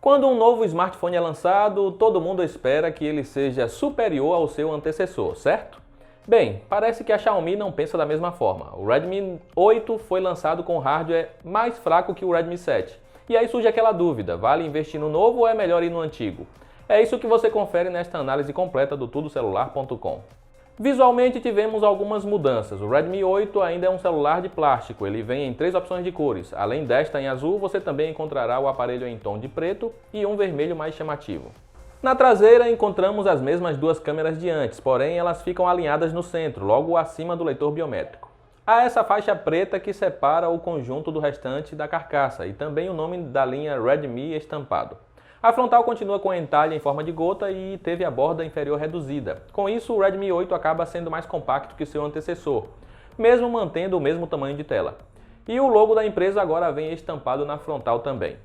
Quando um novo smartphone é lançado, todo mundo espera que ele seja superior ao seu antecessor, certo? Bem, parece que a Xiaomi não pensa da mesma forma. O Redmi 8 foi lançado com hardware mais fraco que o Redmi 7. E aí surge aquela dúvida, vale investir no novo ou é melhor ir no antigo? É isso que você confere nesta análise completa do tudocelular.com. Visualmente tivemos algumas mudanças. O Redmi 8 ainda é um celular de plástico, ele vem em 3 opções de cores. Além desta em azul, você também encontrará o aparelho em tom de preto e um vermelho mais chamativo. Na traseira encontramos as mesmas duas câmeras de antes, porém elas ficam alinhadas no centro, logo acima do leitor biométrico. Há essa faixa preta que separa o conjunto do restante da carcaça e também o nome da linha Redmi estampado. A frontal continua com entalhe em forma de gota e teve a borda inferior reduzida. Com isso, o Redmi 8 acaba sendo mais compacto que seu antecessor, mesmo mantendo o mesmo tamanho de tela. E o logo da empresa agora vem estampado na frontal também.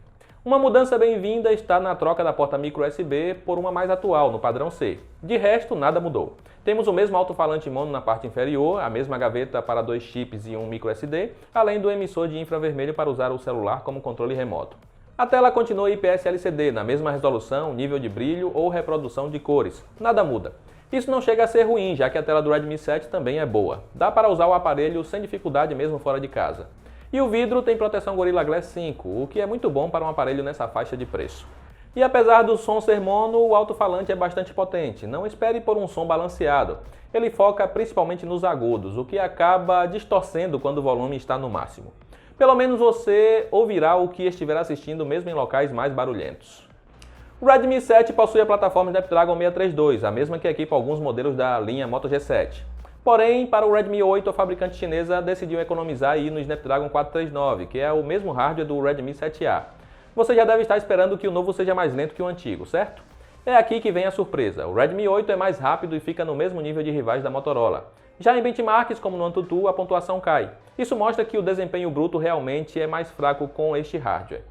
Uma mudança bem-vinda está na troca da porta micro USB por uma mais atual, no padrão C. De resto, nada mudou. Temos o mesmo alto-falante mono na parte inferior, a mesma gaveta para 2 chips e um micro SD, além do emissor de infravermelho para usar o celular como controle remoto. A tela continua IPS LCD, na mesma resolução, nível de brilho ou reprodução de cores. Nada muda. Isso não chega a ser ruim, já que a tela do Redmi 7 também é boa. Dá para usar o aparelho sem dificuldade mesmo fora de casa. E o vidro tem proteção Gorilla Glass 5, o que é muito bom para um aparelho nessa faixa de preço. E apesar do som ser mono, o alto-falante é bastante potente. Não espere por um som balanceado. Ele foca principalmente nos agudos, o que acaba distorcendo quando o volume está no máximo. Pelo menos você ouvirá o que estiver assistindo mesmo em locais mais barulhentos. O Redmi 7 possui a plataforma Snapdragon 632, a mesma que equipa alguns modelos da linha Moto G7. Porém, para o Redmi 8, a fabricante chinesa decidiu economizar e ir no Snapdragon 439, que é o mesmo hardware do Redmi 7A. Você já deve estar esperando que o novo seja mais lento que o antigo, certo? É aqui que vem a surpresa. O Redmi 8 é mais rápido e fica no mesmo nível de rivais da Motorola. Já em benchmarks, como no AnTuTu, a pontuação cai. Isso mostra que o desempenho bruto realmente é mais fraco com este hardware.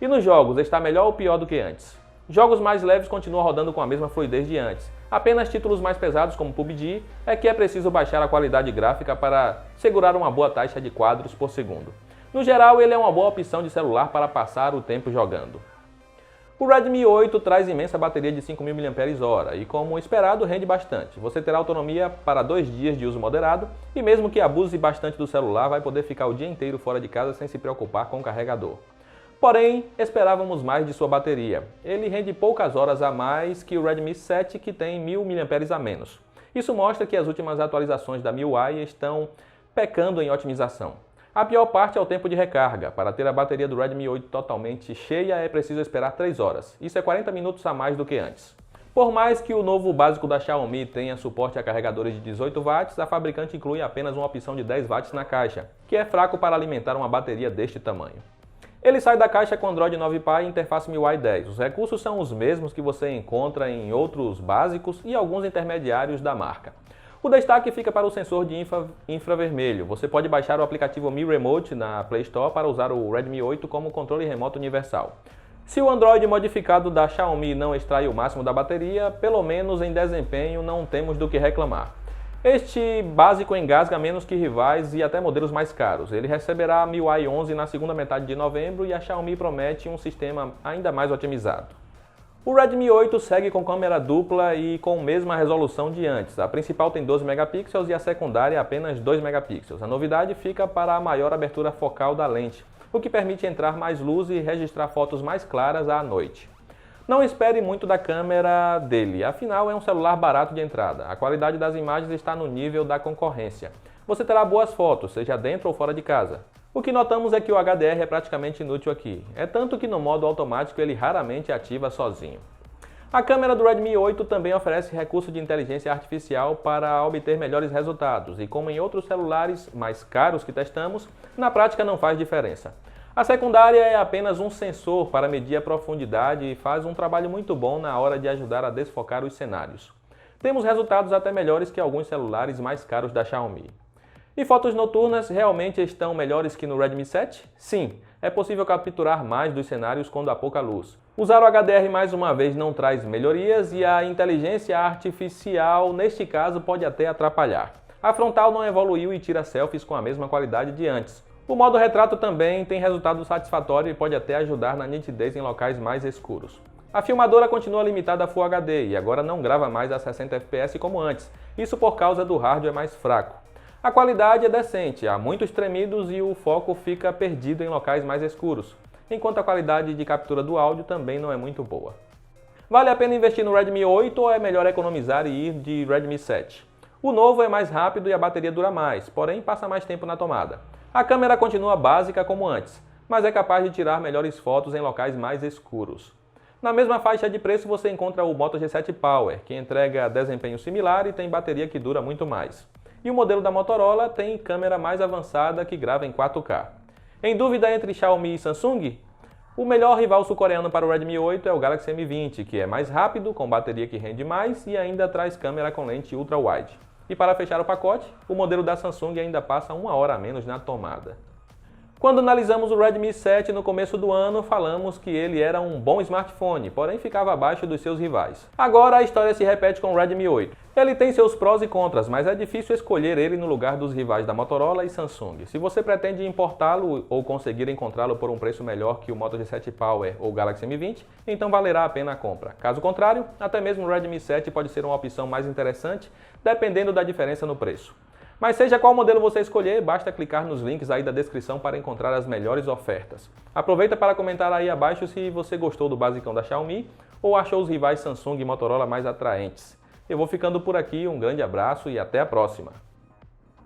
E nos jogos, está melhor ou pior do que antes? Jogos mais leves continuam rodando com a mesma fluidez de antes. Apenas títulos mais pesados, como PUBG, é que é preciso baixar a qualidade gráfica para segurar uma boa taxa de quadros por segundo. No geral, ele é uma boa opção de celular para passar o tempo jogando. O Redmi 8 traz imensa bateria de 5.000 mAh e, como esperado, rende bastante. Você terá autonomia para 2 dias de uso moderado e mesmo que abuse bastante do celular, vai poder ficar o dia inteiro fora de casa sem se preocupar com o carregador. Porém, esperávamos mais de sua bateria. Ele rende poucas horas a mais que o Redmi 7, que tem 1.000 mAh a menos. Isso mostra que as últimas atualizações da MIUI estão pecando em otimização. A pior parte é o tempo de recarga. Para ter a bateria do Redmi 8 totalmente cheia é preciso esperar 3 horas. Isso é 40 minutos a mais do que antes. Por mais que o novo básico da Xiaomi tenha suporte a carregadores de 18 watts, a fabricante inclui apenas uma opção de 10 watts na caixa, que é fraco para alimentar uma bateria deste tamanho. Ele sai da caixa com Android 9 Pie e interface MIUI 10. Os recursos são os mesmos que você encontra em outros básicos e alguns intermediários da marca. O destaque fica para o sensor de infravermelho. Você pode baixar o aplicativo Mi Remote na Play Store para usar o Redmi 8 como controle remoto universal. Se o Android modificado da Xiaomi não extrai o máximo da bateria, pelo menos em desempenho não temos do que reclamar. Este básico engasga menos que rivais e até modelos mais caros. Ele receberá a MIUI 11 na segunda metade de novembro e a Xiaomi promete um sistema ainda mais otimizado. O Redmi 8 segue com câmera dupla e com a mesma resolução de antes. A principal tem 12 megapixels e a secundária apenas 2 megapixels. A novidade fica para a maior abertura focal da lente, o que permite entrar mais luz e registrar fotos mais claras à noite. Não espere muito da câmera dele, afinal é um celular barato de entrada. A qualidade das imagens está no nível da concorrência. Você terá boas fotos, seja dentro ou fora de casa. O que notamos é que o HDR é praticamente inútil aqui. É tanto que no modo automático ele raramente ativa sozinho. A câmera do Redmi 8 também oferece recurso de inteligência artificial para obter melhores resultados e, como em outros celulares mais caros que testamos, na prática não faz diferença. A secundária é apenas um sensor para medir a profundidade e faz um trabalho muito bom na hora de ajudar a desfocar os cenários. Temos resultados até melhores que alguns celulares mais caros da Xiaomi. E fotos noturnas realmente estão melhores que no Redmi 7? Sim, é possível capturar mais dos cenários quando há pouca luz. Usar o HDR mais uma vez não traz melhorias e a inteligência artificial, neste caso, pode até atrapalhar. A frontal não evoluiu e tira selfies com a mesma qualidade de antes, O modo retrato também tem resultado satisfatório e pode até ajudar na nitidez em locais mais escuros. A filmadora continua limitada a Full HD e agora não grava mais a 60 fps como antes, isso por causa do hardware mais fraco. A qualidade é decente, há muitos tremidos e o foco fica perdido em locais mais escuros, enquanto a qualidade de captura do áudio também não é muito boa. Vale a pena investir no Redmi 8 ou é melhor economizar e ir de Redmi 7? O novo é mais rápido e a bateria dura mais, porém passa mais tempo na tomada. A câmera continua básica como antes, mas é capaz de tirar melhores fotos em locais mais escuros. Na mesma faixa de preço você encontra o Moto G7 Power, que entrega desempenho similar e tem bateria que dura muito mais. E o modelo da Motorola tem câmera mais avançada que grava em 4K. Em dúvida entre Xiaomi e Samsung? O melhor rival sul-coreano para o Redmi 8 é o Galaxy M20, que é mais rápido, com bateria que rende mais e ainda traz câmera com lente ultra-wide. E para fechar o pacote, o modelo da Samsung ainda passa 1 hora a menos na tomada. Quando analisamos o Redmi 7 no começo do ano, falamos que ele era um bom smartphone, porém ficava abaixo dos seus rivais. Agora a história se repete com o Redmi 8. Ele tem seus prós e contras, mas é difícil escolher ele no lugar dos rivais da Motorola e Samsung. Se você pretende importá-lo ou conseguir encontrá-lo por um preço melhor que o Moto G7 Power ou Galaxy M20, então valerá a pena a compra. Caso contrário, até mesmo o Redmi 7 pode ser uma opção mais interessante, dependendo da diferença no preço. Mas seja qual modelo você escolher, basta clicar nos links aí da descrição para encontrar as melhores ofertas. Aproveita para comentar aí abaixo se você gostou do basicão da Xiaomi ou achou os rivais Samsung e Motorola mais atraentes. Eu vou ficando por aqui, um grande abraço e até a próxima!